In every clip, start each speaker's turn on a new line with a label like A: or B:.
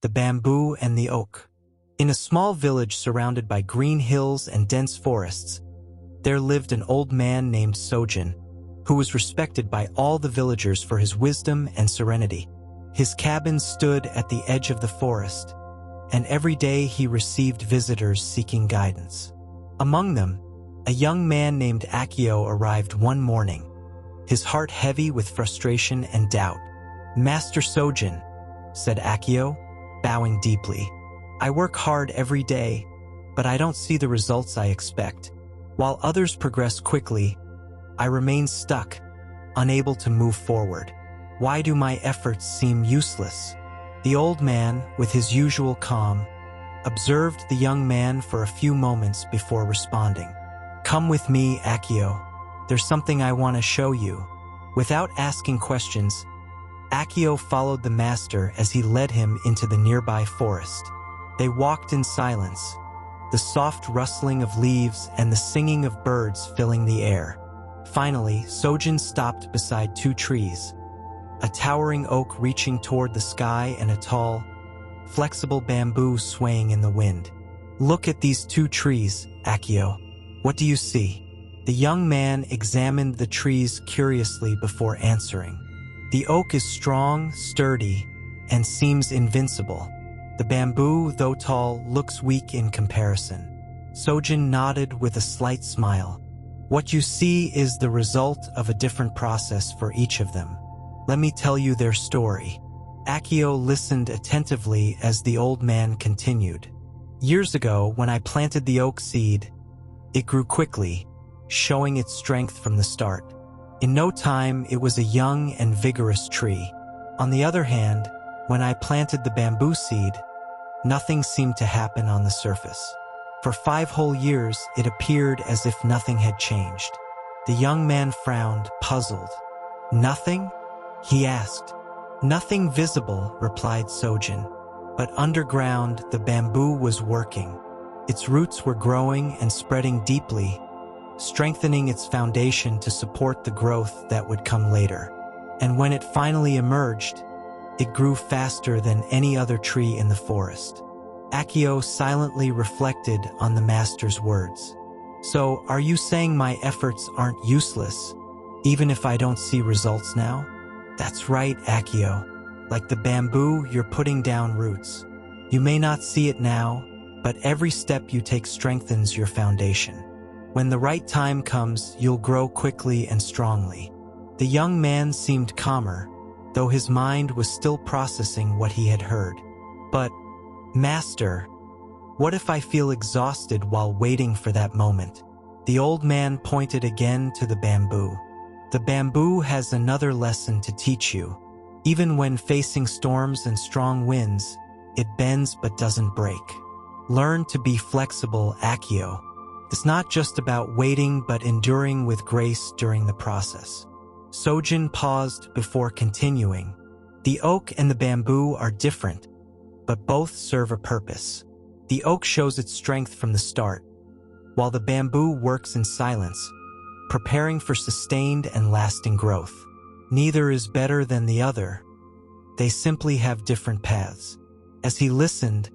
A: the bamboo and the oak. In a small village surrounded by green hills and dense forests, there lived an old man named Sojin, who was respected by all the villagers for his wisdom and serenity. His cabin stood at the edge of the forest, and every day he received visitors seeking guidance. Among them, a young man named Akio arrived one morning, his heart heavy with frustration and doubt. "Master Sojin," said Akio, bowing deeply, "I work hard every day, but I don't see the results I expect. While others progress quickly, I remain stuck, unable to move forward. Why do my efforts seem useless?" The old man, with his usual calm, observed the young man for a few moments before responding. "Come with me, Akio. There's something I want to show you." Without asking questions, Akio followed the master as he led him into the nearby forest. They walked in silence, the soft rustling of leaves and the singing of birds filling the air. Finally, Sojin stopped beside two trees, a towering oak reaching toward the sky and a tall, flexible bamboo swaying in the wind. "Look at these two trees, Akio. What do you see?" The young man examined the trees curiously before answering. "The oak is strong, sturdy, and seems invincible. The bamboo, though tall, looks weak in comparison." Sojin nodded with a slight smile. "What you see is the result of a different process for each of them. Let me tell you their story." Akio listened attentively as the old man continued. "Years ago, when I planted the oak seed, it grew quickly, showing its strength from the start. In no time, it was a young and vigorous tree. On the other hand, when I planted the bamboo seed, nothing seemed to happen on the surface. For 5 whole years, it appeared as if nothing had changed." The young man frowned, puzzled. "Nothing?" he asked. "Nothing visible," replied Sojin. "But underground, the bamboo was working. Its roots were growing and spreading deeply, strengthening its foundation to support the growth that would come later. And when it finally emerged, it grew faster than any other tree in the forest." Akio silently reflected on the master's words. "So, are you saying my efforts aren't useless, even if I don't see results now?" "That's right, Akio. Like the bamboo, you're putting down roots. You may not see it now, but every step you take strengthens your foundation. When the right time comes, you'll grow quickly and strongly." The young man seemed calmer, though his mind was still processing what he had heard. "But, Master, what if I feel exhausted while waiting for that moment?" The old man pointed again to the bamboo. "The bamboo has another lesson to teach you. Even when facing storms and strong winds, it bends but doesn't break. Learn to be flexible, Akio. It's not just about waiting but enduring with grace during the process." Sojin paused before continuing. "The oak and the bamboo are different, but both serve a purpose. The oak shows its strength from the start, while the bamboo works in silence, preparing for sustained and lasting growth. Neither is better than the other. They simply have different paths." As he listened,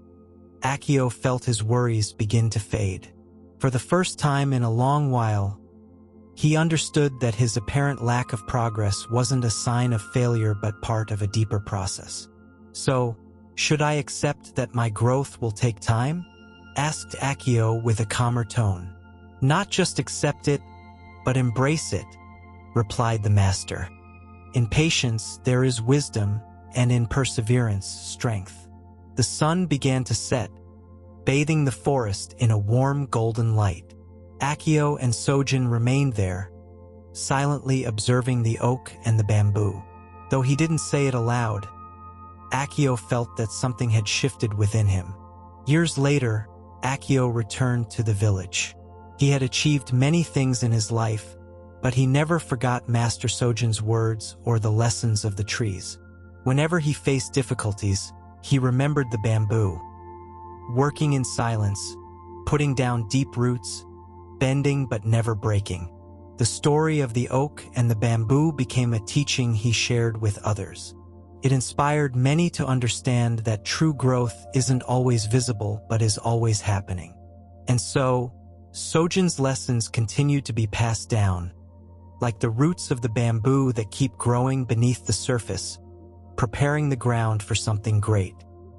A: Akio felt his worries begin to fade. For the first time in a long while, he understood that his apparent lack of progress wasn't a sign of failure but part of a deeper process. "So, should I accept that my growth will take time?" asked Akio with a calmer tone. "Not just accept it, but embrace it," replied the master. "In patience there is wisdom, and in perseverance, strength." The sun began to set, bathing the forest in a warm golden light. Akio and Sojin remained there, silently observing the oak and the bamboo. Though he didn't say it aloud, Akio felt that something had shifted within him. Years later, Akio returned to the village. He had achieved many things in his life, but he never forgot Master Sojin's words or the lessons of the trees. Whenever he faced difficulties, he remembered the bamboo, working in silence, putting down deep roots, bending but never breaking. The story of the oak and the bamboo became a teaching he shared with others. It inspired many to understand that true growth isn't always visible but is always happening. And so, Sojin's lessons continue to be passed down, like the roots of the bamboo that keep growing beneath the surface, preparing the ground for something great.